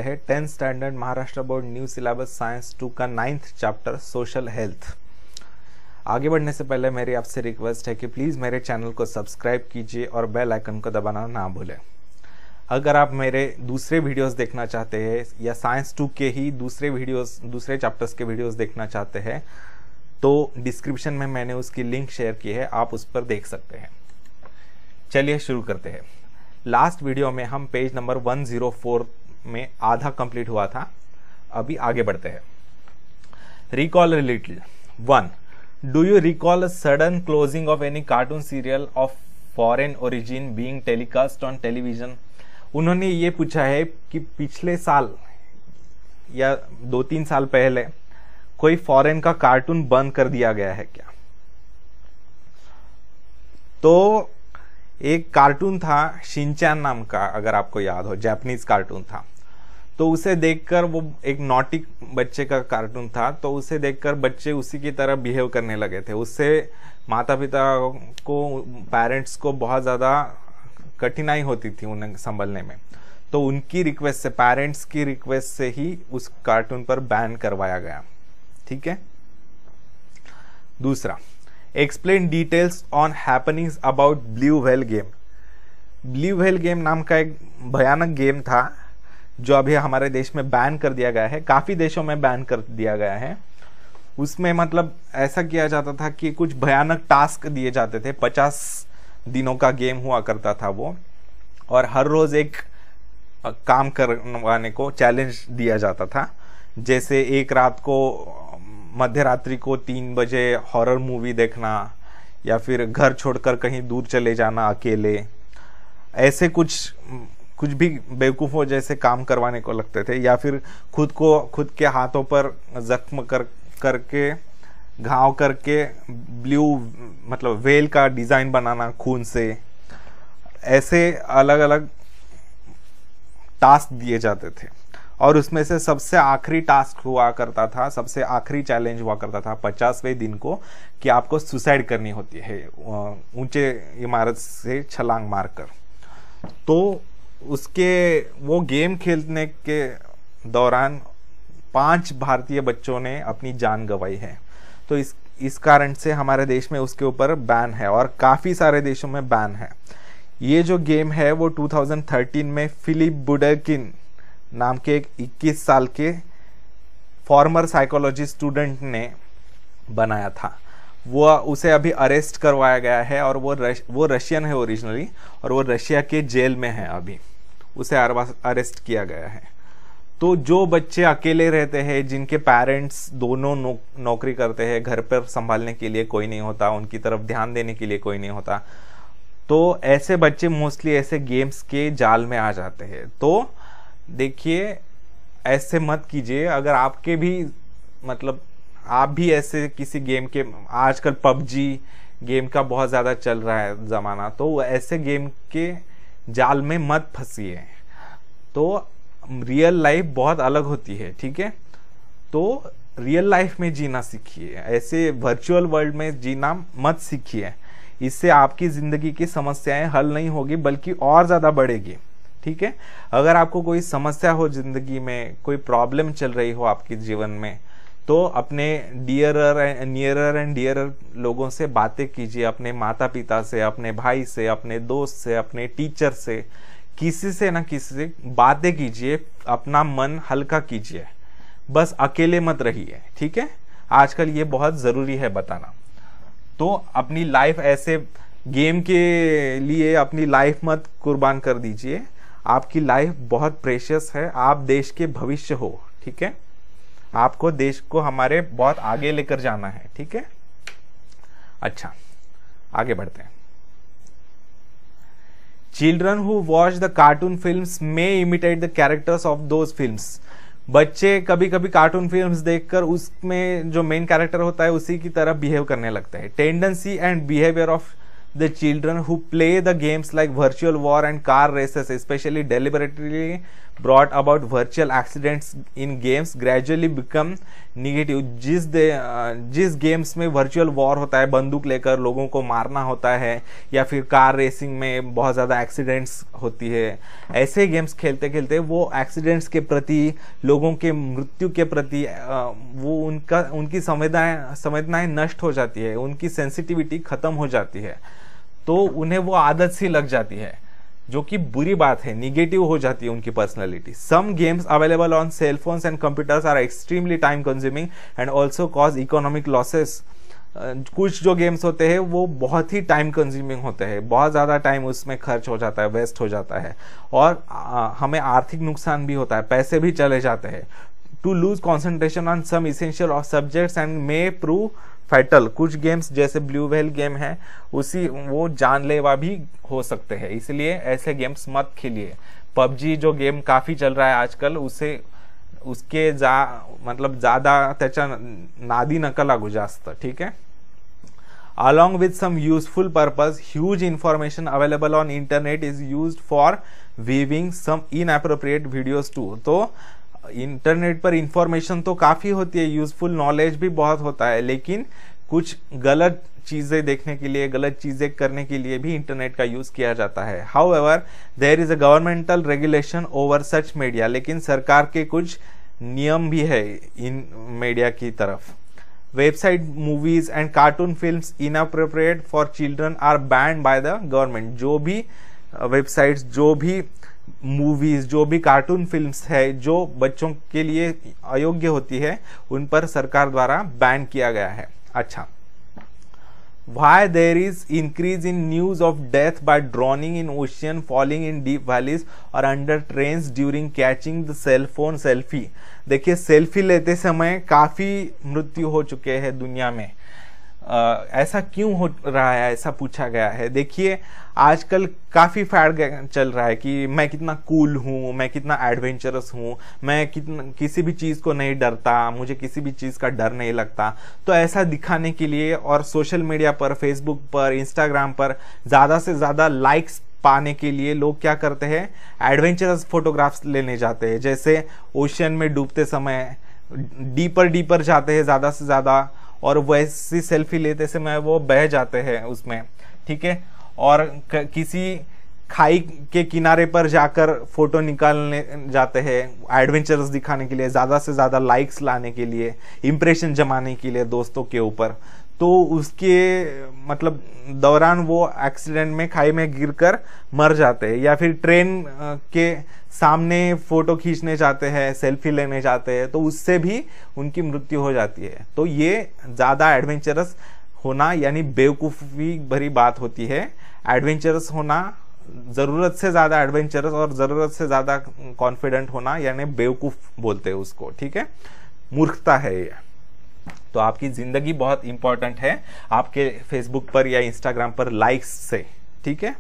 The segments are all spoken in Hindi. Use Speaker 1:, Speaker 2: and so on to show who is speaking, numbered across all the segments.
Speaker 1: हैं 10th standard Maharashtra board new syllabus science 2 का 9th चैप्टर सोशल हेल्थ। आगे बढ़ने से पहले मेरी आपसे रिक्वेस्ट है कि प्लीज़ मेरे चैनल को सब्सक्राइब कीजिए और बेल आइकन को दबाना ना भूलें। अगर आप मेरे दूसरे वीडियोस देखना चाहते हैं या साइंस 2 के ही दूसरे चैप्टर्स के वीडियोस देखना चाहते हैं तो डिस्क्रिप्शन में मैंने उसकी लिंक शेयर की है, आप उस पर देख सकते हैं। चलिए शुरू करते हैं। लास्ट वीडियो में हम पेज नंबर 104 में आधा कंप्लीट हुआ था। अभी आगे बढ़ते हैं। Recall little 1. Do you recall a sudden closing of any cartoon serial of foreign origin being telecast on television? उन्होंने ये पूछा है कि पिछले साल या 2-3 साल पहले कोई फॉरेन का कार्टून बंद कर दिया गया है क्या? तो एक कार्टून था शिनचैन नाम का, अगर आपको याद हो, जापानीज कार्टून था। तो उसे देखकर, वो एक नॉटी बच्चे का कार्टून था, तो उसे देखकर बच्चे उसी की तरह बिहेव करने लगे थे। उससे माता पिता को, पेरेंट्स को बहुत ज़्यादा कठिनाई होती थी उन्हें संभलने में। तो उनकी रिक्वेस्ट से, पेरेंट्स की रिक्वेस्ट से ही उस कार्टून पर बैन करवाया गया। ठीक है। दूसरा, explain details on happenings about blue whale game. Blue whale game नाम का एक भयानक गेम था जो अभी हमारे देश में बैन कर दिया गया है, काफी देशों में बैन कर दिया गया है। उसमें मतलब ऐसा किया जाता था कि कुछ भयानक टास्क दिए जाते थे। 50 दिनों का गेम हुआ करता था वो, और हर रोज एक काम करवाने को चैलेंज दिया जाता था। जैसे एक रात को, मध्य रात्रि को 3 बजे हॉरर मूवी देखना, या फिर घर छोड़कर कहीं दूर चले जाना अकेले, ऐसे कुछ भी बेवकूफ़ों जैसे काम करवाने को लगते थे। या फिर खुद के हाथों पर जख्म करके घाव करके ब्लू मतलब वेल का डिजाइन बनाना खून से। ऐसे अलग अलग टास्क दिए जाते थे, और उसमें से सबसे आखिरी टास्क हुआ करता था, सबसे आखिरी चैलेंज हुआ करता था 50वें दिन को, कि आपको सुसाइड करनी होती है ऊंचे इमारत से छलांग मारकर। तो वो गेम खेलने के दौरान 5 भारतीय बच्चों ने अपनी जान गंवाई है। तो इस कारण से हमारे देश में उसके ऊपर बैन है, और काफी सारे देशों में बैन है। ये जो गेम है वो 2013 में फिलिप बुडरकिन नाम के एक 21 साल के फॉर्मर साइकोलॉजी स्टूडेंट ने बनाया था। उसे अभी अरेस्ट करवाया गया है, और वो रशियन है ओरिजिनली, और वो रशिया के जेल में है अभी। उसे अरेस्ट किया गया है। तो जो बच्चे अकेले रहते हैं, जिनके पेरेंट्स दोनों नौकरी करते हैं, घर पर संभालने के लिए कोई नहीं होता, उनकी तरफ ध्यान देने के लिए कोई नहीं होता, तो ऐसे बच्चे मोस्टली ऐसे गेम्स के जाल में आ जाते हैं। तो देखिए, ऐसे मत कीजिए। अगर आपके भी मतलब आप भी ऐसे किसी गेम के, आजकल पबजी गेम का बहुत ज़्यादा चल रहा है ज़माना, तो ऐसे गेम के जाल में मत फंसिए। तो रियल लाइफ बहुत अलग होती है, ठीक है? तो रियल लाइफ में जीना सीखिए, ऐसे वर्चुअल वर्ल्ड में जीना मत सीखिए। इससे आपकी ज़िंदगी की समस्याएं हल नहीं होगी, बल्कि और ज़्यादा बढ़ेगी। ठीक है। अगर आपको कोई समस्या हो जिंदगी में, कोई प्रॉब्लम चल रही हो आपके जीवन में, तो अपने नियरर एंड डियरर लोगों से बातें कीजिए, अपने माता पिता से, अपने भाई से, अपने दोस्त से, अपने टीचर से, किसी से ना किसी से बातें कीजिए, अपना मन हल्का कीजिए। बस अकेले मत रहिए, ठीक है? आजकल ये बहुत जरूरी है बताना। तो अपनी लाइफ ऐसे गेम के लिए अपनी लाइफ मत कुर्बान कर दीजिए। आपकी लाइफ बहुत प्रेशियस है, आप देश के भविष्य हो, ठीक है? आपको देश को हमारे बहुत आगे लेकर जाना है, ठीक है? अच्छा, आगे बढ़ते हैं। Children who watch the cartoon films may imitate the characters of those films. बच्चे कभी कभी कार्टून फिल्म्स देखकर उसमें जो मेन कैरेक्टर होता है उसी की तरह बिहेव करने लगता है। Tendency and behaviour of the children who play the games like virtual war and car races, especially deliberately brought about virtual accidents in games gradually become negative। जिस गेम्स में वर्चुअल वॉर होता है, बंदूक लेकर लोगों को मारना होता है, या फिर कार रेसिंग में बहुत ज़्यादा एक्सीडेंट्स होती है, ऐसे गेम्स खेलते खेलते वो एक्सीडेंट्स के प्रति, लोगों के मृत्यु के प्रति वो उनकी संवेदनाएं नष्ट हो जाती है, उनकी सेंसिटिविटी खत्म हो जाती है, तो उन्हें वो आदत सी लग जाती है, जो कि बुरी बात है, निगेटिव हो जाती है उनकी personality. Some games available on cell phones and computers are extremely time consuming and also cause economic losses. कुछ जो गेम्स होते हैं वो बहुत ही टाइम कंज्यूमिंग होते हैं, बहुत ज़्यादा टाइम उसमें खर्च हो जाता है, वेस्ट हो जाता है, और हमें आर्थिक नुकसान भी होता है, पैसे भी चले जाते हैं। To lose concentration on some essential of subjects and may prove fatal. कुछ गेम्स जैसे ब्लू व्हेल गेम है वो जानलेवा भी हो सकते हैं, इसलिए ऐसे गेम्स मत खेलिए। पबजी जो गेम काफी चल रहा है आजकल, उसके मतलब ज्यादा त्याच्या नादी नका लागू जास्त, ठीक है। Along with some useful purpose, huge information available on internet is used for viewing some inappropriate videos too। तो इंटरनेट पर इंफॉर्मेशन तो काफी होती है, यूजफुल नॉलेज भी बहुत होता है, लेकिन कुछ गलत चीजें देखने के लिए, गलत चीजें करने के लिए भी इंटरनेट का यूज किया जाता है। However there is a governmental regulation over such media. लेकिन सरकार के कुछ नियम भी है इन मीडिया की तरफ। Website, movies and cartoon films inappropriate for children are banned by the government. जो भी वेबसाइट्स, जो भी मूवीज, जो भी कार्टून फिल्म्स है जो बच्चों के लिए अयोग्य होती है, उन पर सरकार द्वारा बैन किया गया है। अच्छा, why there is increase in news of death by drowning in ocean, falling in deep valleys or under trains during catching the cell phone selfie। देखिए, सेल्फी लेते समय काफी मृत्यु हो चुके हैं दुनिया में। ऐसा क्यों हो रहा है, ऐसा पूछा गया है। देखिए, आजकल काफी फैड चल रहा है कि मैं कितना कूल हूँ, मैं कितना एडवेंचरस हूँ, मैं किसी भी चीज को नहीं डरता, मुझे किसी भी चीज का डर नहीं लगता। तो ऐसा दिखाने के लिए और सोशल मीडिया पर, फेसबुक पर, इंस्टाग्राम पर ज्यादा से ज्यादा लाइक्स पाने के लिए लोग क्या करते हैं, एडवेंचरस फोटोग्राफ्स लेने जाते हैं। जैसे ओशियन में डूबते समय डीपर जाते हैं ज्यादा से ज्यादा, और वैसी सेल्फी लेते समय वो बह जाते हैं उसमें, ठीक है। और किसी खाई के किनारे पर जाकर फोटो निकालने जाते हैं, एडवेंचरस दिखाने के लिए, ज्यादा से ज्यादा लाइक्स लाने के लिए, इंप्रेशन जमाने के लिए दोस्तों के ऊपर। तो उसके मतलब दौरान वो एक्सीडेंट में, खाई में गिरकर मर जाते हैं, या फिर ट्रेन के सामने फोटो खींचने जाते हैं, सेल्फी लेने जाते हैं, तो उससे भी उनकी मृत्यु हो जाती है। तो ये ज्यादा एडवेंचरस होना यानी बेवकूफी भरी बात होती है। एडवेंचरस होना, जरूरत से ज्यादा एडवेंचरस और जरूरत से ज्यादा कॉन्फिडेंट होना यानी बेवकूफ बोलते हैं उसको, ठीक है, मूर्खता है ये। तो आपकी जिंदगी बहुत इंपॉर्टेंट है आपके फेसबुक पर या इंस्टाग्राम पर लाइक्स से, ठीक है।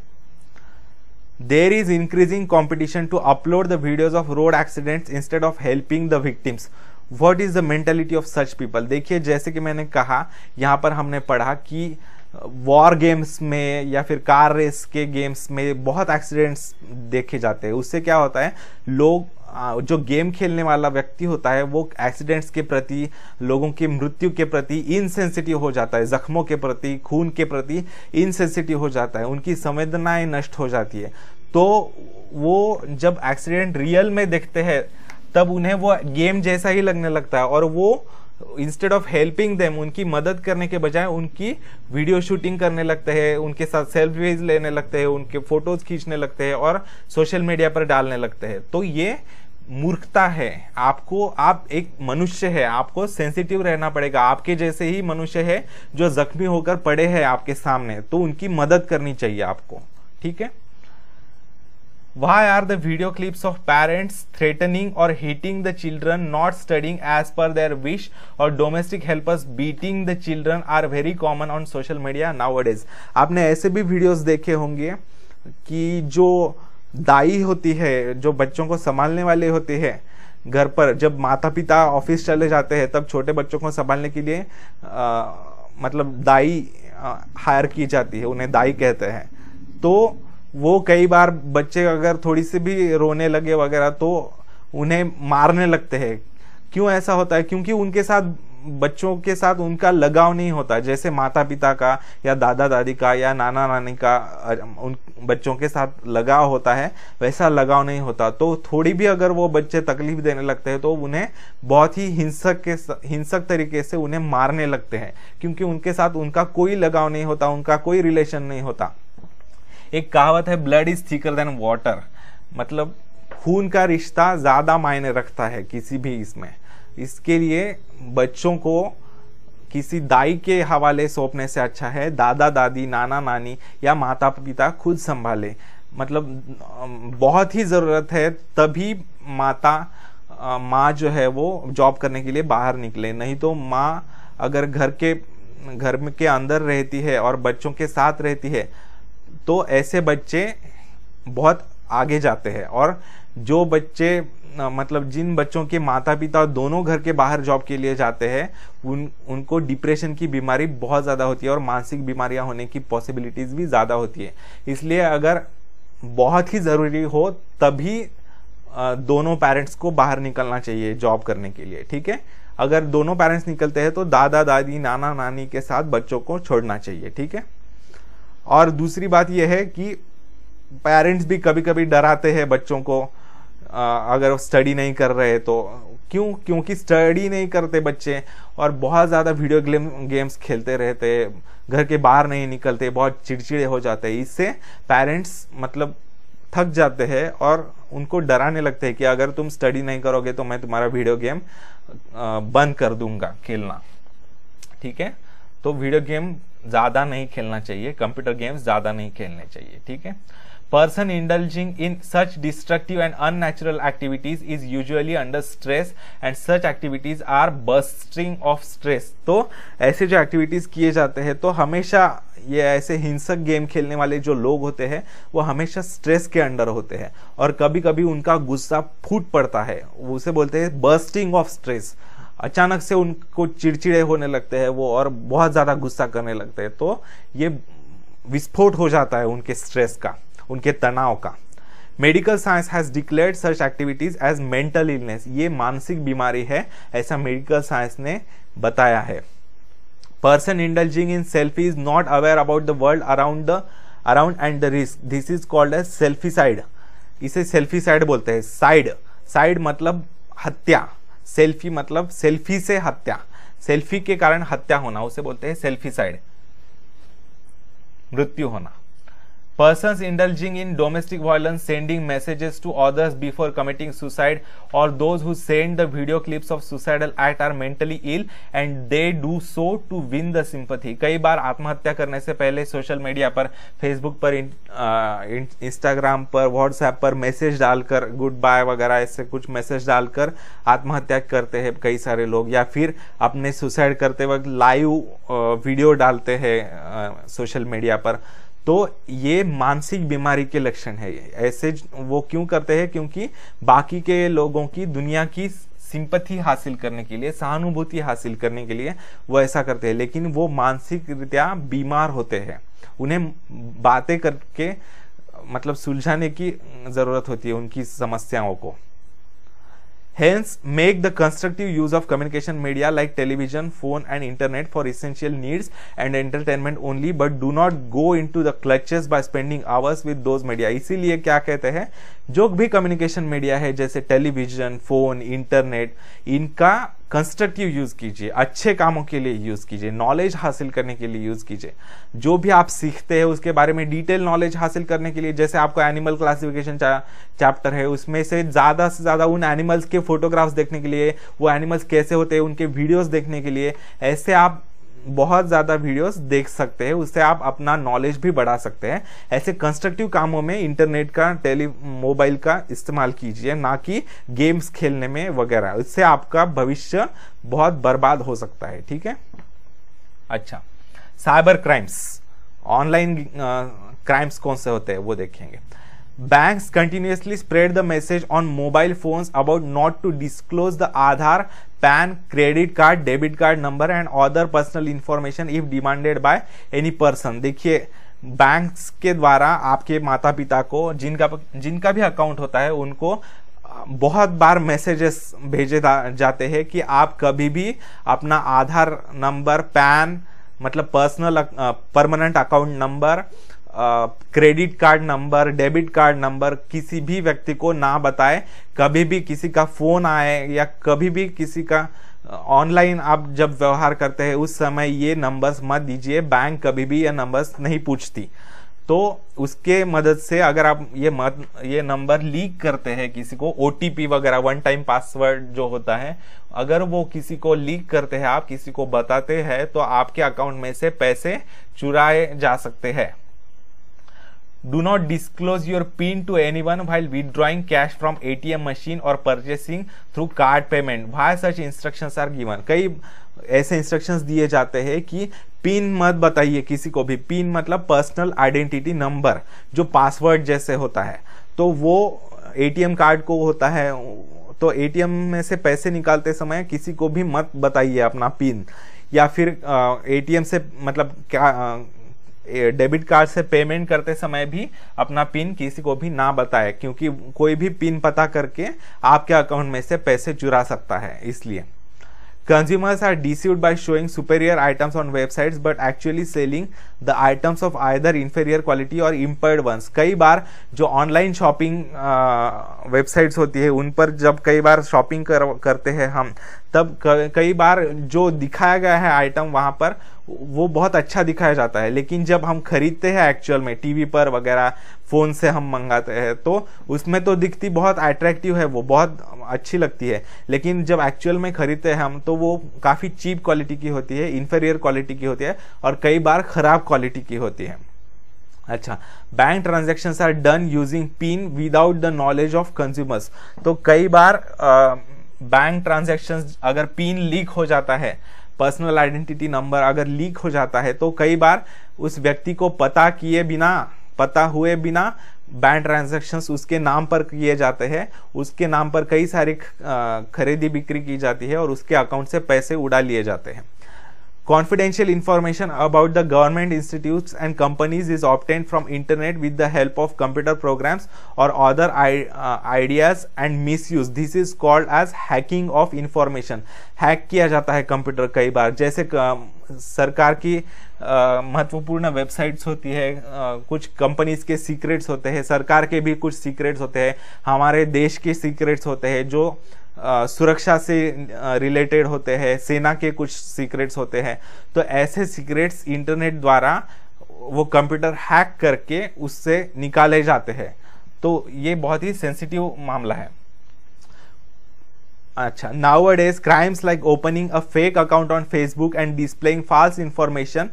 Speaker 1: There is increasing competition to upload the videos of road accidents instead of helping the victims. What is the mentality of such people. देखिए, जैसे कि मैंने कहा, यहाँ पर हमने पढ़ा कि वॉर गेम्स में या फिर कार रेस के गेम्स में बहुत एक्सीडेंट्स देखे जाते हैं। उससे क्या होता है, लोग, जो गेम खेलने वाला व्यक्ति होता है वो एक्सीडेंट्स के प्रति, लोगों की मृत्यु के प्रति इनसेंसिटिव हो जाता है, जख्मों के प्रति, खून के प्रति इनसेंसिटिव हो जाता है, उनकी संवेदनाएं नष्ट हो जाती है। तो वो जब एक्सीडेंट रियल में देखते हैं तब उन्हें वो गेम जैसा ही लगने लगता है, और वो इंस्टेड ऑफ हेल्पिंग देम, उनकी मदद करने के बजाय उनकी वीडियो शूटिंग करने लगते हैं, उनके साथ सेल्फीज लेने लगते हैं, उनके फोटोज खींचने लगते हैं और सोशल मीडिया पर डालने लगते हैं। तो ये मूर्खता है। आप एक मनुष्य है, आपको सेंसिटिव रहना पड़ेगा। आपके जैसे ही मनुष्य है जो जख्मी होकर पड़े हैं आपके सामने, तो उनकी मदद करनी चाहिए आपको, ठीक है। Why are the video clips of parents threatening or hitting the children not studying as per their wish or domestic helpers beating the children are very common on social media nowadays? आपने ऐसे भी वीडियोस देखे होंगे कि जो दाई होती है, जो बच्चों को संभालने वाले होते हैं घर पर, जब माता पिता ऑफिस चले जाते हैं तब छोटे बच्चों को संभालने के लिए मतलब दाई हायर की जाती है, उन्हें दाई कहते हैं। तो वो कई बार बच्चे अगर थोड़ी सी भी रोने लगे वगैरह तो उन्हें मारने लगते हैं। क्यों ऐसा होता है? क्योंकि उनके साथ, बच्चों के साथ उनका लगाव नहीं होता, जैसे माता पिता का या दादा दादी का या नाना नानी का उन बच्चों के साथ लगाव होता है, वैसा लगाव नहीं होता। तो थोड़ी भी अगर वो बच्चे तकलीफ देने लगते हैं तो उन्हें बहुत ही हिंसक तरीके से उन्हें मारने लगते हैं, क्योंकि उनके साथ उनका कोई लगाव नहीं होता, उनका कोई रिलेशन नहीं होता। एक कहावत है, blood is thicker than water, मतलब खून का रिश्ता ज्यादा मायने रखता है किसी भी इसमें। इसके लिए बच्चों को किसी दाई के हवाले सौंपने से अच्छा है दादा दादी, नाना नानी या माता पिता खुद संभाले। मतलब बहुत ही जरूरत है तभी माँ जो है वो जॉब करने के लिए बाहर निकले, नहीं तो माँ अगर घर के अंदर रहती है और बच्चों के साथ रहती है तो ऐसे बच्चे बहुत आगे जाते हैं। और जो बच्चे मतलब जिन बच्चों के माता पिता दोनों घर के बाहर जॉब के लिए जाते हैं उनको डिप्रेशन की बीमारी बहुत ज़्यादा होती है और मानसिक बीमारियां होने की पॉसिबिलिटीज भी ज़्यादा होती है। इसलिए अगर बहुत ही ज़रूरी हो तभी दोनों पेरेंट्स को बाहर निकलना चाहिए जॉब करने के लिए, ठीक है। अगर दोनों पेरेंट्स निकलते हैं तो दादा दादी, नाना नानी के साथ बच्चों को छोड़ना चाहिए, ठीक है। और दूसरी बात यह है कि पेरेंट्स भी कभी कभी डराते हैं बच्चों को, अगर स्टडी नहीं कर रहे तो। क्योंकि स्टडी नहीं करते बच्चे और बहुत ज़्यादा वीडियो गेम्स खेलते रहते, घर के बाहर नहीं निकलते, बहुत चिड़चिड़े हो जाते हैं। इससे पेरेंट्स मतलब थक जाते हैं और उनको डराने लगते हैं कि अगर तुम स्टडी नहीं करोगे तो मैं तुम्हारा वीडियो गेम बंद कर दूंगा खेलना, ठीक है। तो वीडियो गेम ज़्यादा नहीं खेलना चाहिए, कंप्यूटर गेम्स ज़्यादा नहीं खेलने चाहिए, ठीक है। Person indulging in such destructive and unnatural activities is usually under stress and such activities are bursting of stress। तो ऐसे जो एक्टिविटीज किए जाते हैं तो हमेशा ये ऐसे हिंसक गेम खेलने वाले जो लोग होते हैं वो हमेशा स्ट्रेस के अंडर होते हैं और कभी कभी उनका गुस्सा फूट पड़ता है, उसे बोलते हैं बर्स्टिंग ऑफ स्ट्रेस। अचानक से उनको चिड़चिड़े होने लगते हैं वो और बहुत ज्यादा गुस्सा करने लगते हैं, तो ये विस्फोट हो जाता है उनके स्ट्रेस का, उनके तनाव का। Medical science has declared such activities as mental illness. ये मानसिक बीमारी है, ऐसा मेडिकल साइंस ने बताया है। Person indulging in selfie is not aware about the world around and the risk, this is called as selficide. इसे सेल्फिसाइड बोलते हैं। साइड मतलब हत्या, सेल्फी मतलब सेल्फी से हत्या, सेल्फी के कारण हत्या होना, उसे बोलते हैं सेल्फिसाइड, मृत्यु होना। Persons indulging in domestic violence, sending messages to others before committing suicide, or those who send the video clips of suicidal act are mentally ill and they do so to win the sympathy। कई बार आत्महत्या करने से पहले सोशल मीडिया पर, फेसबुक पर, इंस्टाग्राम पर, व्हाट्सएप पर मैसेज डालकर, गुड बाय वगैरह ऐसे कुछ मैसेज डालकर आत्महत्या करते हैं कई सारे लोग, या फिर अपने सुसाइड करते वक्त लाइव वीडियो डालते हैं सोशल मीडिया पर। तो ये मानसिक बीमारी के लक्षण है। ऐसे वो क्यों करते हैं? क्योंकि बाकी के लोगों की, दुनिया की सिंपैथी हासिल करने के लिए, सहानुभूति हासिल करने के लिए वो ऐसा करते हैं, लेकिन वो मानसिक रीत्या बीमार होते हैं। उन्हें बातें करके मतलब सुलझाने की जरूरत होती है उनकी समस्याओं को। Hence, make the constructive use of communication media like television, phone and internet for essential needs and entertainment only, but do not go into the clutches by spending hours with those media। इसीलिए क्या कहते हैं, जो भी कम्युनिकेशन मीडिया है जैसे टेलीविजन, फोन, इंटरनेट, इनका कंस्ट्रक्टिव यूज कीजिए, अच्छे कामों के लिए यूज कीजिए, नॉलेज हासिल करने के लिए यूज कीजिए। जो भी आप सीखते हैं उसके बारे में डिटेल नॉलेज हासिल करने के लिए, जैसे आपको एनिमल क्लासिफिकेशन चैप्टर है, उसमें से ज्यादा उन एनिमल्स के फोटोग्राफ्स देखने के लिए, वो एनिमल्स कैसे होते हैं उनके वीडियोस देखने के लिए, ऐसे आप बहुत ज्यादा वीडियोस देख सकते हैं, उससे आप अपना नॉलेज भी बढ़ा सकते हैं। ऐसे कंस्ट्रक्टिव कामों में इंटरनेट का, मोबाइल का इस्तेमाल कीजिए, ना कि गेम्स खेलने में वगैरह। इससे आपका भविष्य बहुत बर्बाद हो सकता है, ठीक है। अच्छा, साइबर क्राइम्स, ऑनलाइन क्राइम्स कौन से होते हैं वो देखेंगे। Banks continuously spread the message on mobile phones about not to disclose the Aadhaar, PAN, credit card, debit card number and other personal information if demanded by any person। देखिए, बैंक्स के द्वारा आपके माता पिता को, जिनका भी अकाउंट होता है, उनको बहुत बार मैसेजेस भेजे जाते हैं कि आप कभी भी अपना आधार नंबर, पैन मतलब personal permanent account number, credit card number, debit card number किसी भी व्यक्ति को ना बताए। कभी भी किसी का फोन आए या कभी भी किसी का ऑनलाइन आप जब व्यवहार करते हैं उस समय ये नंबर्स मत दीजिए। बैंक कभी भी ये नंबर्स नहीं पूछती। तो उसके मदद से अगर आप ये नंबर लीक करते हैं किसी को, OTP वगैरह, वन टाइम पासवर्ड जो होता है, अगर वो किसी को लीक करते हैं, आप किसी को बताते हैं, तो आपके अकाउंट में से पैसे चुराए जा सकते हैं। Do not disclose your PIN to anyone while withdrawing cash from ATM machine or purchasing through card payment. Why such instructions are given? कई ऐसे इंस्ट्रक्शंस दिए जाते हैं कि पिन मत बताइए किसी को भी। पिन मतलब पर्सनल आइडेंटिटी नंबर, जो पासवर्ड जैसे होता है। तो वो ATM कार्ड को होता है, तो ATM में से पैसे निकालते समय किसी को भी मत बताइए अपना पिन। या फिर ATM से मतलब क्या डेबिट कार्ड से पेमेंट करते समय भी अपना पिन किसी को भी ना बताए, क्योंकि कोई भी पिन पता करके आपके अकाउंट में से पैसे चुरा सकता है। इसलिए consumers are deceived by showing superior items on websites but actually selling the items of either inferior quality or impaired ones. कई बार जो ऑनलाइन शॉपिंग वेबसाइट्स होती है उन पर जब कई बार शॉपिंग करते हैं हम, तब कई बार जो दिखाया गया है आइटम वहां पर वो बहुत अच्छा दिखाया जाता है, लेकिन जब हम खरीदते हैं एक्चुअल में टीवी पर वगैरह, फोन से हम मंगाते हैं, तो उसमें तो दिखती बहुत अट्रैक्टिव है, वो बहुत अच्छी लगती है, लेकिन जब एक्चुअल में खरीदते हैं हम तो वो काफ़ी चीप क्वालिटी की होती है, इन्फीरियर क्वालिटी की होती है और कई बार खराब क्वालिटी की होती है। अच्छा, bank transactions are done using PIN without the knowledge of consumers. तो कई बार बैंक ट्रांजैक्शंस अगर पिन लीक हो जाता है, पर्सनल आइडेंटिटी नंबर अगर लीक हो जाता है, तो कई बार उस व्यक्ति को पता हुए बिना बैंक ट्रांजैक्शंस उसके नाम पर किए जाते हैं। उसके नाम पर कई सारी खरीदी बिक्री की जाती है और उसके अकाउंट से पैसे उड़ा लिए जाते हैं। Confidential information about the government institutes and companies is obtained from internet with the help of computer programs or other ideas and misuse. This is called as hacking of information. Hack किया जाता है कंप्यूटर कई बार, जैसे सरकार की महत्वपूर्ण वेबसाइट्स होती है, कुछ कंपनीज के सीक्रेट्स होते हैं, सरकार के भी कुछ सीक्रेट्स होते हैं, हमारे देश के सीक्रेट्स होते हैं जो सुरक्षा से रिलेटेड होते हैं, सेना के कुछ सीक्रेट्स होते हैं। तो ऐसे सीक्रेट्स इंटरनेट द्वारा वो कंप्यूटर हैक करके उससे निकाले जाते हैं। तो ये बहुत ही सेंसिटिव मामला है। अच्छा, nowadays crimes like opening a fake account on Facebook and displaying false information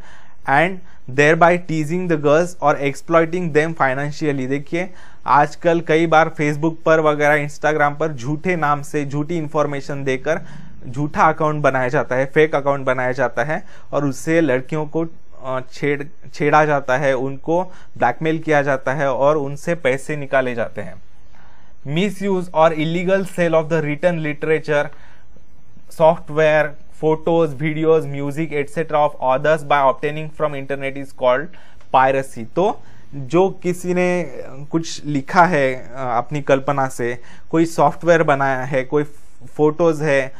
Speaker 1: and thereby teasing the girls or exploiting them financially. देखिए आजकल कई बार फेसबुक पर वगैरह, इंस्टाग्राम पर झूठे नाम से झूठी इंफॉर्मेशन देकर झूठा अकाउंट बनाया जाता है, फेक अकाउंट बनाया जाता है और उससे लड़कियों को छेड़ा जाता है, उनको ब्लैकमेल किया जाता है और उनसे पैसे निकाले जाते हैं। मिसयूज और illegal sale of the written literature, software, photos, videos, music etcetera of authors by obtaining from internet is called piracy. तो जो किसी ने कुछ लिखा है अपनी कल्पना से, कोई सॉफ्टवेयर बनाया है, कोई फोटोज है,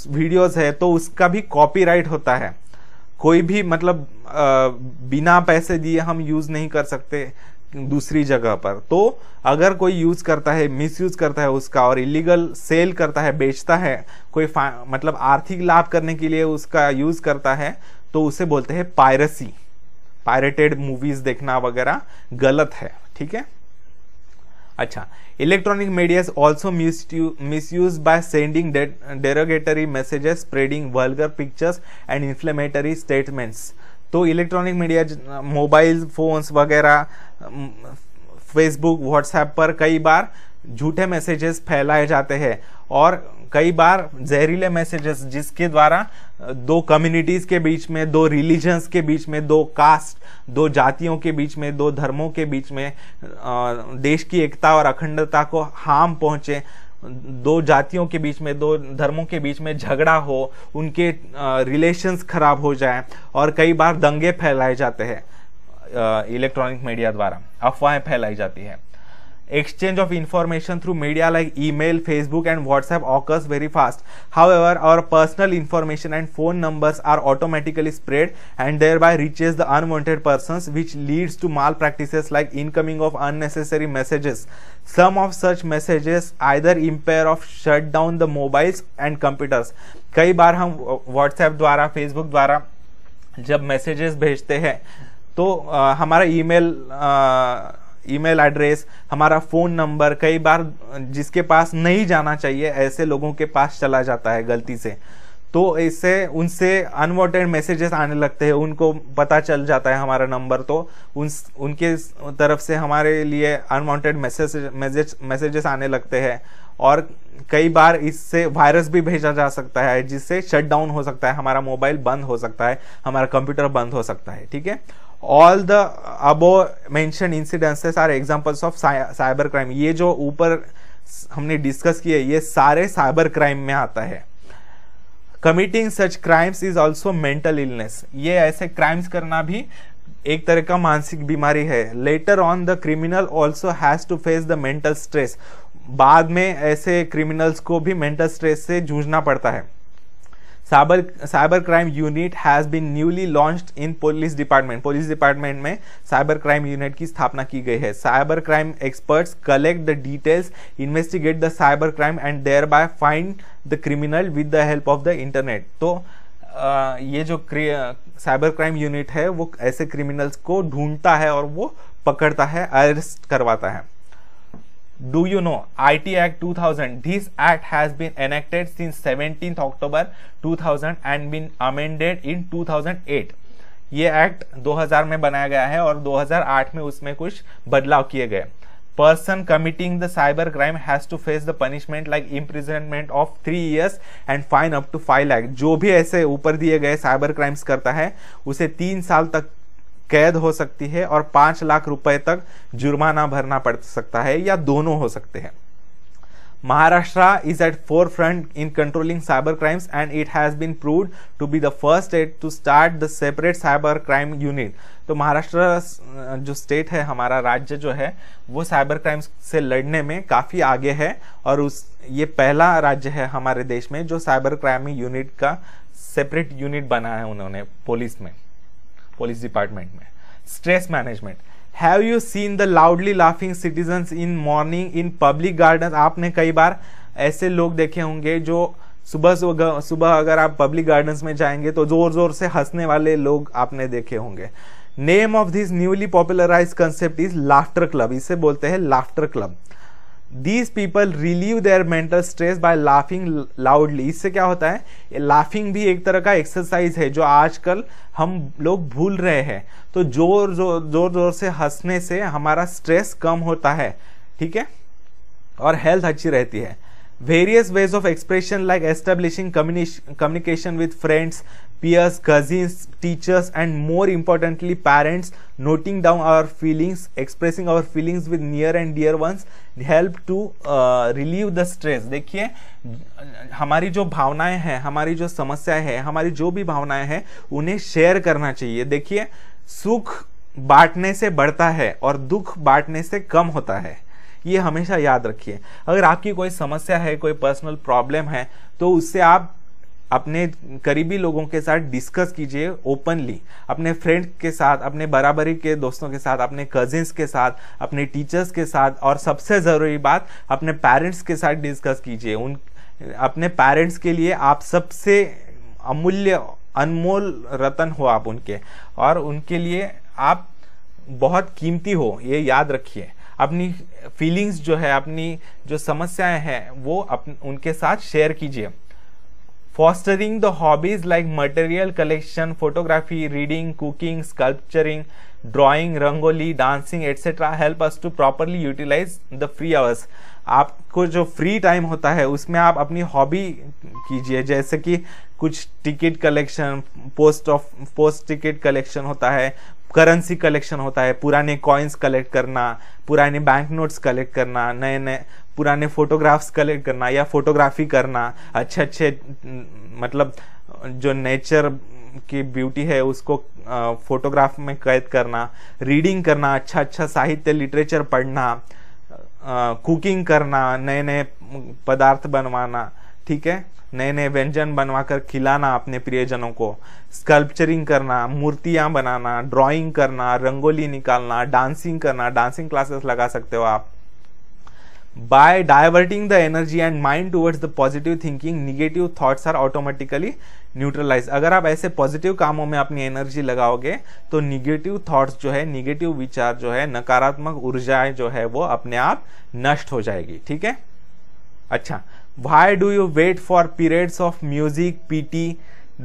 Speaker 1: वीडियोज है, तो उसका भी कॉपीराइट होता है। कोई भी मतलब बिना पैसे दिए हम यूज नहीं कर सकते दूसरी जगह पर। तो अगर कोई यूज करता है, मिसयूज करता है उसका और इलीगल सेल करता है, बेचता है, कोई मतलब आर्थिक लाभ करने के लिए उसका यूज करता है, तो उसे बोलते हैं पायरेसी। पायरेटेड मूवीज देखना वगैरह गलत है, ठीक है। अच्छा, electronic media is also misuse by sending derogatory messages, spreading vulgar pictures and inflammatory statements. तो इलेक्ट्रॉनिक मीडिया, मोबाइल फोन्स वगैरह, फेसबुक, व्हाट्सएप पर कई बार झूठे मैसेजेस फैलाए जाते हैं और कई बार जहरीले मैसेजेस, जिसके द्वारा दो कम्युनिटीज के बीच में, दो रिलीजन्स के बीच में, दो कास्ट, दो जातियों के बीच में, दो धर्मों के बीच में देश की एकता और अखंडता को हार्म पहुंचे, दो जातियों के बीच में, दो धर्मों के बीच में झगड़ा हो, उनके रिलेशंस खराब हो जाए और कई बार दंगे फैलाए जाते हैं। इलेक्ट्रॉनिक मीडिया द्वारा अफवाहें फैलाई जाती है। Exchange of information through media like email, Facebook and WhatsApp occurs very fast. However, our personal information and phone numbers are automatically spread and thereby reaches the unwanted persons, which leads to malpractices like incoming of unnecessary messages. Some of such messages either impair or shut down the mobiles and computers. कई बार हम WhatsApp द्वारा, Facebook द्वारा जब मैसेजेस भेजते हैं तो हमारा ईमेल एड्रेस, हमारा फ़ोन नंबर कई बार जिसके पास नहीं जाना चाहिए ऐसे लोगों के पास चला जाता है गलती से, तो इससे उनसे अनवांटेड मैसेजेस आने लगते हैं, उनको पता चल जाता है हमारा नंबर, तो उनके तरफ से हमारे लिए अनवांटेड मैसेजेस आने लगते हैं और कई बार इससे वायरस भी भेजा जा सकता है जिससे शट डाउन हो सकता है, हमारा मोबाइल बंद हो सकता है, हमारा कंप्यूटर बंद हो सकता है। ठीक है, all the above mention incidences are examples of cyber crime. ये जो ऊपर हमने डिस्कस किए ये सारे साइबर क्राइम में आता है। Committing such crimes is also mental illness. ये ऐसे क्राइम्स करना भी एक तरह का मानसिक बीमारी है। Later on the criminal also has to face the mental stress. बाद में ऐसे क्रिमिनल्स को भी मेंटल स्ट्रेस से जूझना पड़ता है। Cyber crime unit has been newly launched in police department. Police department में साइबर क्राइम यूनिट की स्थापना की गई है। Cyber crime experts collect the details, investigate the cyber crime and thereby find the criminal with the help of the internet. तो ये जो साइबर क्राइम यूनिट है वो ऐसे क्रिमिनल्स को ढूंढता है और वो पकड़ता है, अरेस्ट करवाता है। Do you know IT Act 2000? This act has been enacted since 17th October 2000 and been amended in 2008. ये एक्ट 2000 में बनाया गया है और 2008 में उसमें कुछ बदलाव किए गए। Person committing the cyber crime has to face the punishment like imprisonment of 3 years and fine up to 5 lakh। जो भी ऐसे ऊपर दिए गए साइबर क्राइम्स करता है उसे 3 साल तक कैद हो सकती है और 5 लाख रुपए तक जुर्माना भरना पड़ सकता है या दोनों हो सकते हैं। Maharashtra is at forefront in controlling cyber crimes and it has been proved to be the first state to start the separate cyber crime unit. तो महाराष्ट्र जो स्टेट है, हमारा राज्य जो है, वो साइबर क्राइम्स से लड़ने में काफी आगे है और ये पहला राज्य है हमारे देश में जो साइबर क्राइम यूनिट का सेपरेट यूनिट बना है उन्होंने पुलिस डिपार्टमेंट में। Stress management. Have you seen the loudly laughing citizens in morning in public garden? आपने कई बार ऐसे लोग देखे होंगे जो सुबह अगर आप पब्लिक गार्डन्स में जाएंगे तो जोर जोर से हंसने वाले लोग आपने देखे होंगे। Name of this newly popularised concept is laughter club. इसे बोलते हैं laughter club. These people relieve their mental stress by laughing loudly। इससे क्या होता है, लाफिंग भी एक तरह का एक्सरसाइज है जो आजकल हम लोग भूल रहे हैं। तो जोर जोर से हंसने से हमारा स्ट्रेस कम होता है, ठीक है, और हेल्थ अच्छी रहती है। Various ways of expression like establishing communication with friends, peers, cousins, teachers and more importantly parents, noting down our feelings, expressing our feelings with near and dear ones help to relieve the stress। देखिए हमारी जो भावनाएं हैं, हमारी जो समस्याएं हैं, हमारी जो भी भावनाएं हैं उन्हें शेयर करना चाहिए। देखिए सुख बांटने से बढ़ता है और दुख बांटने से कम होता है, ये हमेशा याद रखिए। अगर आपकी कोई समस्या है, कोई पर्सनल प्रॉब्लम है तो उससे आप अपने करीबी लोगों के साथ डिस्कस कीजिए ओपनली, अपने फ्रेंड के साथ, अपने बराबरी के दोस्तों के साथ, अपने कजिन्स के साथ, अपने टीचर्स के साथ और सबसे ज़रूरी बात अपने पेरेंट्स के साथ डिस्कस कीजिए। अपने पेरेंट्स के लिए आप सबसे अनमोल रतन हो आप उनके, और उनके लिए आप बहुत कीमती हो, ये याद रखिए। अपनी फीलिंग्स जो है, अपनी जो समस्याएं हैं वो उनके साथ शेयर कीजिए। Fostering the hobbies like material collection, photography, reading, cooking, sculpturing, drawing, rangoli, dancing etcetera help us to properly utilise the free hours. आपको जो फ्री टाइम होता है उसमें आप अपनी हॉबी कीजिए, जैसे कि कुछ ticket collection, post ticket collection होता है, करेंसी कलेक्शन होता है, पुराने कॉइन्स कलेक्ट करना, पुराने बैंक नोट्स कलेक्ट करना, नए पुराने फोटोग्राफ्स कलेक्ट करना या फोटोग्राफी करना, अच्छे मतलब जो नेचर की ब्यूटी है उसको फोटोग्राफ में कैद करना, रीडिंग करना, अच्छा अच्छा साहित्य लिटरेचर पढ़ना, कुकिंग करना, नए नए पदार्थ बनवाना, ठीक है, नए नए व्यंजन बनवाकर खिलाना अपने प्रियजनों को, स्कल्पचरिंग करना, मूर्तियां बनाना, ड्राइंग करना, रंगोली निकालना, डांसिंग करना, डांसिंग क्लासेस लगा सकते हो आप। By diverting the energy and mind towards the positive thinking, negative thoughts are automatically neutralized। अगर आप ऐसे पॉजिटिव कामों में अपनी एनर्जी लगाओगे तो निगेटिव थॉट्स जो है, निगेटिव विचार जो है, नकारात्मक ऊर्जाएं जो है वो अपने आप नष्ट हो जाएगी, ठीक है। अच्छा, why do you wait for periods of music, PT,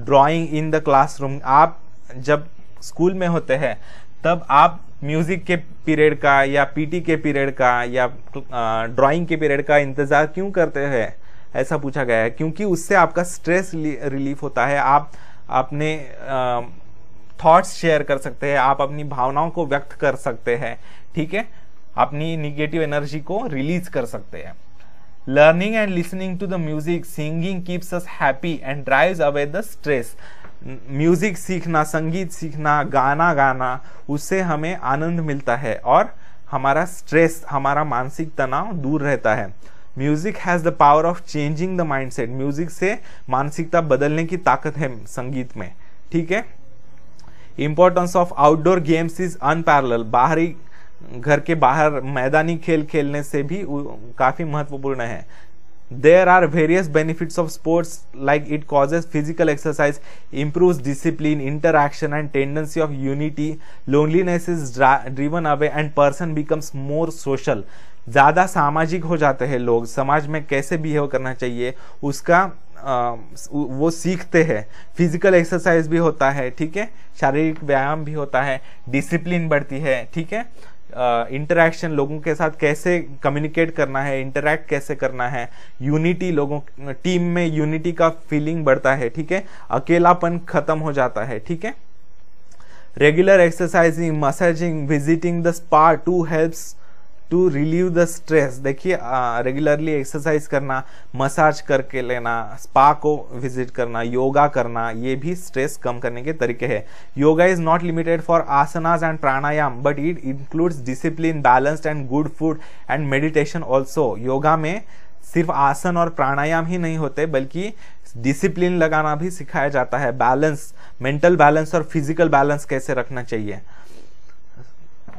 Speaker 1: drawing in the classroom? आप जब स्कूल में होते हैं तब आप म्यूजिक के पीरियड का या पीटी के पीरियड का या ड्राइंग के पीरियड का इंतजार क्यों करते हैं, ऐसा पूछा गया है। क्योंकि उससे आपका स्ट्रेस रिलीफ होता है, आप अपने थॉट्स शेयर कर सकते हैं, आप अपनी भावनाओं को व्यक्त कर सकते हैं, ठीक है, अपनी निगेटिव एनर्जी को रिलीज कर सकते हैं। Learning and listening to the music, singing keeps us happy and drives away the stress. Music सीखना, संगीत सीखना, गाना गाना, उससे हमें आनंद मिलता है और हमारा स्ट्रेस, हमारा मानसिक तनाव दूर रहता है। Music has the power of changing the mindset. Music से मानसिकता बदलने की ताकत है संगीत में, ठीक है। Importance of outdoor games is unparalleled. बाहरी, घर के बाहर मैदानी खेल खेलने से भी काफी महत्वपूर्ण है। There are various benefits of sports, like it causes physical exercise, improves discipline, interaction and tendency of unity, loneliness is driven away and person becomes more social। ज़्यादा सामाजिक हो जाते हैं लोग, समाज में कैसे बिहेव करना चाहिए उसका वो सीखते हैं। फिजिकल एक्सरसाइज भी होता है, ठीक है, शारीरिक व्यायाम भी होता है, डिसिप्लिन बढ़ती है, ठीक है, इंटरैक्शन, लोगों के साथ कैसे कम्युनिकेट करना है, इंटरैक्ट कैसे करना है, यूनिटी, लोगों टीम में यूनिटी का फीलिंग बढ़ता है, ठीक है, अकेलापन खत्म हो जाता है, ठीक है। Regular exercising, massaging, visiting the spa to helps to relieve the stress. देखिए, रेगुलरली एक्सरसाइज करना, मसाज करके लेना, स्पा को विजिट करना, योगा करना, ये भी स्ट्रेस कम करने के तरीके हैं। Yoga is not limited for asanas and pranayama but it includes discipline, balanced and good food and meditation also. Yoga में सिर्फ आसन और प्राणायाम ही नहीं होते बल्कि डिसिप्लिन लगाना भी सिखाया जाता है, बैलेंस, मेंटल बैलेंस और फिजिकल बैलेंस कैसे रखना चाहिए,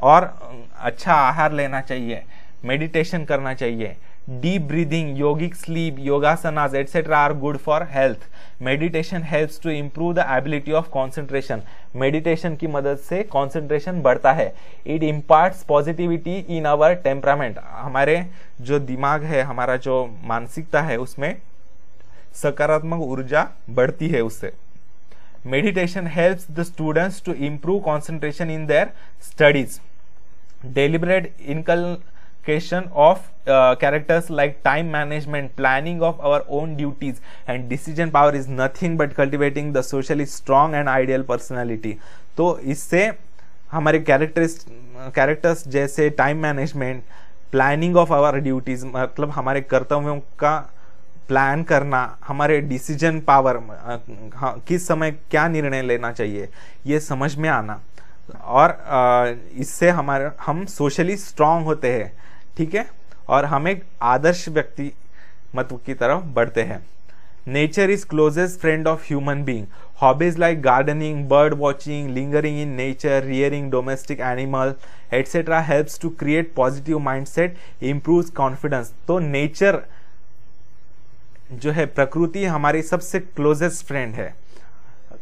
Speaker 1: और अच्छा आहार लेना चाहिए, मेडिटेशन करना चाहिए, deep breathing, yogic sleep, yogasanas etcetera are good for health. Meditation helps to improve the ability of concentration. Meditation की मदद से कॉन्सेंट्रेशन बढ़ता है। It imparts positivity in our temperament. हमारे जो दिमाग है, हमारा जो मानसिकता है, उसमें सकारात्मक ऊर्जा बढ़ती है उससे। Meditation helps the students to improve concentration in their studies. Deliberate inculcation of characters like time management, planning of our own duties and decision power is nothing but cultivating the socially strong and ideal personality। तो इससे हमारे कैरेक्टर्स जैसे time management, planning of our duties, मतलब हमारे कर्तव्यों का प्लान करना, हमारे डिसीजन पावर, किस समय क्या निर्णय लेना चाहिए, ये समझ में आना, और इससे हम सोशली स्ट्रांग होते हैं, ठीक है, और हम एक आदर्श व्यक्तिमत्व की तरफ बढ़ते हैं। Nature is closest friend of human being. Hobbies like gardening, bird watching, lingering in nature, rearing domestic animal etcetera helps to create positive mindset, improves confidence. तो नेचर जो है, प्रकृति हमारी सबसे क्लोजेस्ट फ्रेंड है।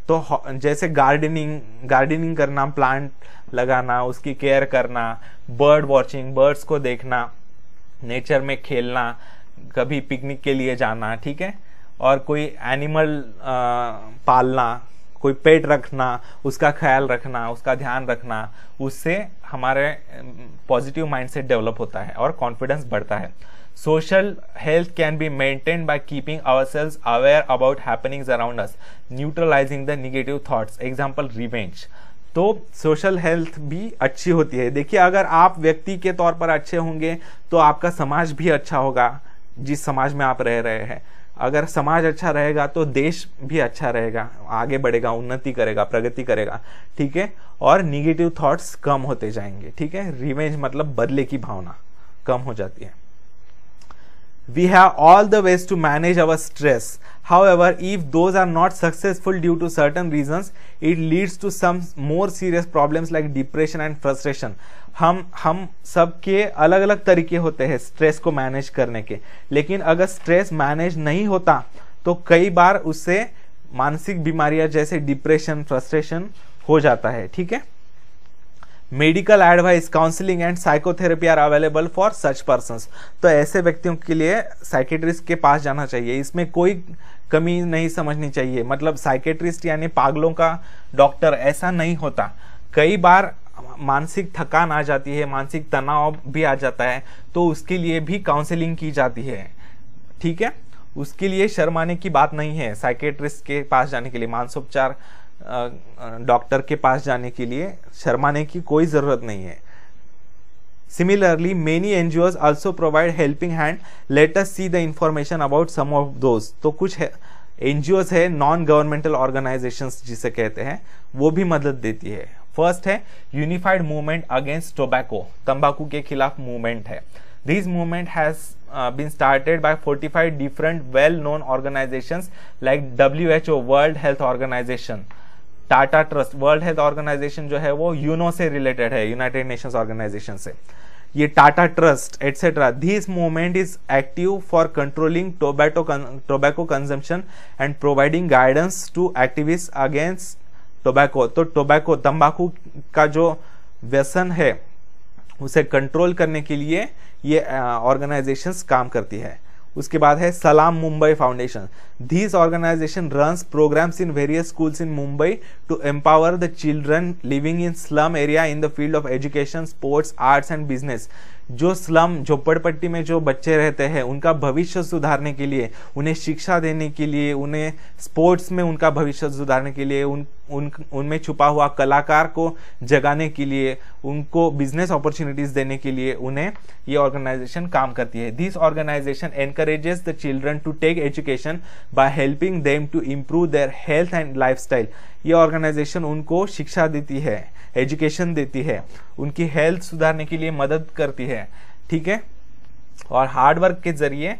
Speaker 1: तो जैसे गार्डनिंग करना, प्लांट लगाना, उसकी केयर करना, बर्ड वॉचिंग, बर्ड्स को देखना, नेचर में खेलना, कभी पिकनिक के लिए जाना, ठीक है, और कोई एनिमल पालना, कोई पेट रखना, उसका ख्याल रखना, उसका ध्यान रखना, उससे हमारे पॉजिटिव माइंडसेट डेवलप होता है और कॉन्फिडेंस बढ़ता है। Social health can be maintained by keeping ourselves aware about happenings around us, neutralizing the negative thoughts. Example, revenge. तो सोशल हेल्थ भी अच्छी होती है। देखिए, अगर आप व्यक्ति के तौर पर अच्छे होंगे तो आपका समाज भी अच्छा होगा, जिस समाज में आप रह रहे हैं। अगर समाज अच्छा रहेगा तो देश भी अच्छा रहेगा, आगे बढ़ेगा, उन्नति करेगा, प्रगति करेगा, ठीक है। और निगेटिव थॉट्स कम होते जाएंगे, ठीक है। रिवेंज मतलब बदले की भावना कम हो जाती है। We have all the ways to manage our stress. However, if those are not successful due to certain reasons, it leads to some more serious problems like depression and frustration. हम सबके अलग अलग तरीके होते हैं स्ट्रेस को मैनेज करने के, लेकिन अगर स्ट्रेस मैनेज नहीं होता तो कई बार उससे मानसिक बीमारियां जैसे डिप्रेशन, फ्रस्ट्रेशन हो जाता है, ठीक है। Medical advice, counselling and psychotherapy are available for such persons. तो ऐसे व्यक्तियों के लिए साइकेट्रिस्ट के पास जाना चाहिए, इसमें कोई कमी नहीं समझनी चाहिए। मतलब साइकेट्रिस्ट यानी पागलों का डॉक्टर, ऐसा नहीं होता। कई बार मानसिक थकान आ जाती है, मानसिक तनाव भी आ जाता है, तो उसके लिए भी काउंसलिंग की जाती है, ठीक है। उसके लिए शर्माने की बात नहीं है साइकेट्रिस्ट के पास जाने के लिए, मानसोपचार डॉक्टर के पास जाने के लिए शर्माने की कोई जरूरत नहीं है। Similarly, many NGOs also provide helping hand. Let us see the information about some of those. तो कुछ NGOs है, नॉन गवर्नमेंटल ऑर्गेनाइजेशंस जिसे कहते हैं, वो भी मदद देती है। फर्स्ट है यूनिफाइड मूवमेंट अगेंस्ट टोबैको, तंबाकू के खिलाफ मूवमेंट है। This movement has been started by 45 different well-known organizations like WHO, World Health Organization, Tata trust. World health organization जो है वो यूनो से रिलेटेड है, यूनाइटेड नेशंस ऑर्गेनाइजेशन से। ये Tata trust etcetera. This movement is active for controlling tobacco consumption and providing guidance to activist against tobacco. तो टोबैको, तंबाकू का जो व्यसन है उसे कंट्रोल करने के लिए ये ऑर्गेनाइजेशंस काम करती है। उसके बाद है Salaam Mumbai foundation. This organization runs programmes in various schools in Mumbai to empower the children living in slum area in the field of education, sports, arts and business. जो स्लम, झोपड़पट्टी में जो बच्चे रहते हैं उनका भविष्य सुधारने के लिए, उन्हें शिक्षा देने के लिए, उन्हें स्पोर्ट्स में उनका भविष्य सुधारने के लिए, उनमें छुपा हुआ कलाकार को जगाने के लिए, उनको बिजनेस अपॉर्चुनिटीज देने के लिए उन्हें ये ऑर्गेनाइजेशन काम करती है। This organization encourages the children to take education by helping them to improve their health and lifestyle. ये ऑर्गेनाइजेशन उनको शिक्षा देती है, एजुकेशन देती है, उनकी हेल्थ सुधारने के लिए मदद करती है, ठीक है, और हार्ड वर्क के जरिए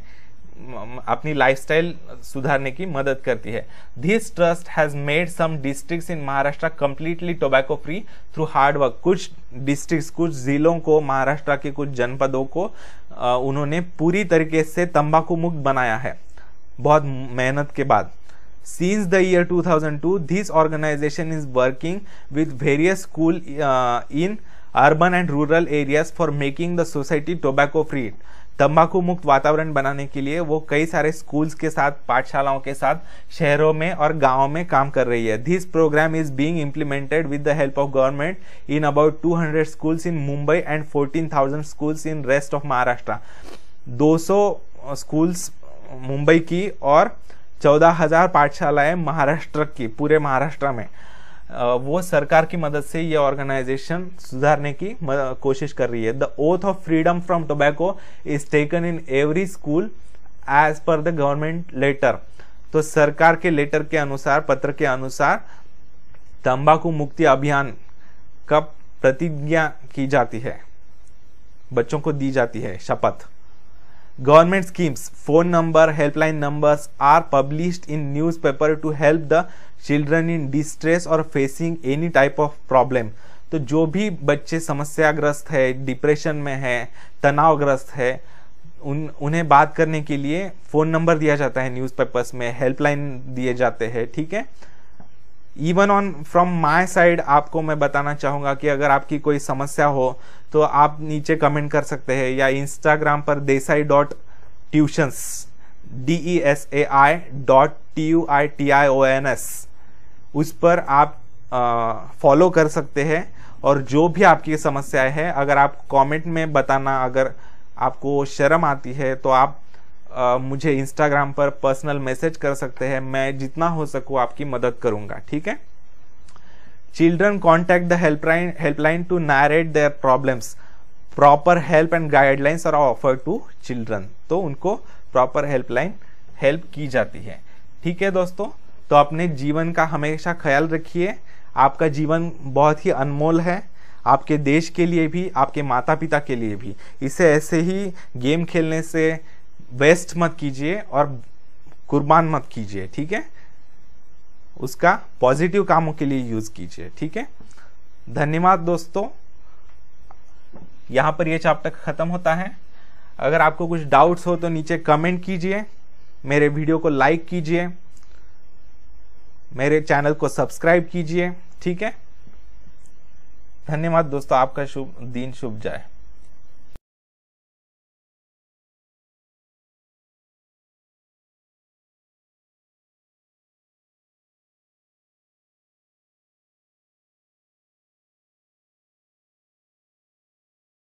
Speaker 1: अपनी लाइफस्टाइल सुधारने की मदद करती है। This trust has made some districts in Maharashtra completely tobacco free through hard work. कुछ डिस्ट्रिक्ट्स, कुछ जिलों को, महाराष्ट्र के कुछ जनपदों को उन्होंने पूरी तरीके से तंबाकू मुक्त बनाया है, बहुत मेहनत के बाद। Since the year 2002, this organization is working with various schools in urban and rural areas for making the society tobacco free. तंबाकू मुक्त वातावरण बनाने के लिए वो कई सारे स्कूल्स के साथ, पाठशालाओं के साथ शहरों में और गांवों में काम कर रही है। This programme is being implemented with the help of government in about 200 schools in Mumbai and 14,000 schools in rest of Maharashtra. 200 schools Mumbai की और 14,000 पाठशालाएं महाराष्ट्र की, पूरे महाराष्ट्र में वो सरकार की मदद से ये ऑर्गेनाइजेशन सुधारने की कोशिश कर रही है। The oath of freedom from tobacco is taken in every school as per the government letter. तो सरकार के लेटर के अनुसार, पत्र के अनुसार तंबाकू मुक्ति अभियान का प्रतिज्ञा की जाती है, बच्चों को दी जाती है शपथ। Government schemes, phone number, helpline numbers are published in newspaper to help the children in distress or facing any type of problem. तो जो भी बच्चे समस्याग्रस्त है, डिप्रेशन में है, तनावग्रस्त है, उन्हें बात करने के लिए फोन नंबर दिया जाता है न्यूज़पेपर्स में, हेल्पलाइन दिए जाते हैं, ठीक है। Even on from my side आपको मैं बताना चाहूंगा कि अगर आपकी कोई समस्या हो तो आप नीचे कमेंट कर सकते हैं, या इंस्टाग्राम पर desai.tuitions desai.tuitions उस पर आप फॉलो कर सकते हैं। और जो भी आपकी समस्याएं है, अगर आप कमेंट में बताना, अगर आपको शर्म आती है तो आप मुझे इंस्टाग्राम पर पर्सनल मैसेज कर सकते हैं, मैं जितना हो सकूं आपकी मदद करूंगा, ठीक है। Children contact the helpline to narrate their problems, proper help and guidelines are offered to children. तो उनको प्रॉपर हेल्प की जाती है। ठीक है दोस्तों, तो अपने जीवन का हमेशा ख्याल रखिए। आपका जीवन बहुत ही अनमोल है, आपके देश के लिए भी, आपके माता पिता के लिए भी। इसे ऐसे ही गेम खेलने से वेस्ट मत कीजिए और कुर्बान मत कीजिए। ठीक है, उसका पॉजिटिव कामों के लिए यूज कीजिए। ठीक है, धन्यवाद दोस्तों। यहां पर यह चैप्टर खत्म होता है। अगर आपको कुछ डाउट्स हो तो नीचे कमेंट कीजिए, मेरे वीडियो को लाइक कीजिए, मेरे चैनल को सब्सक्राइब कीजिए। ठीक है, धन्यवाद दोस्तों, आपका शुभ दिन शुभ जाए।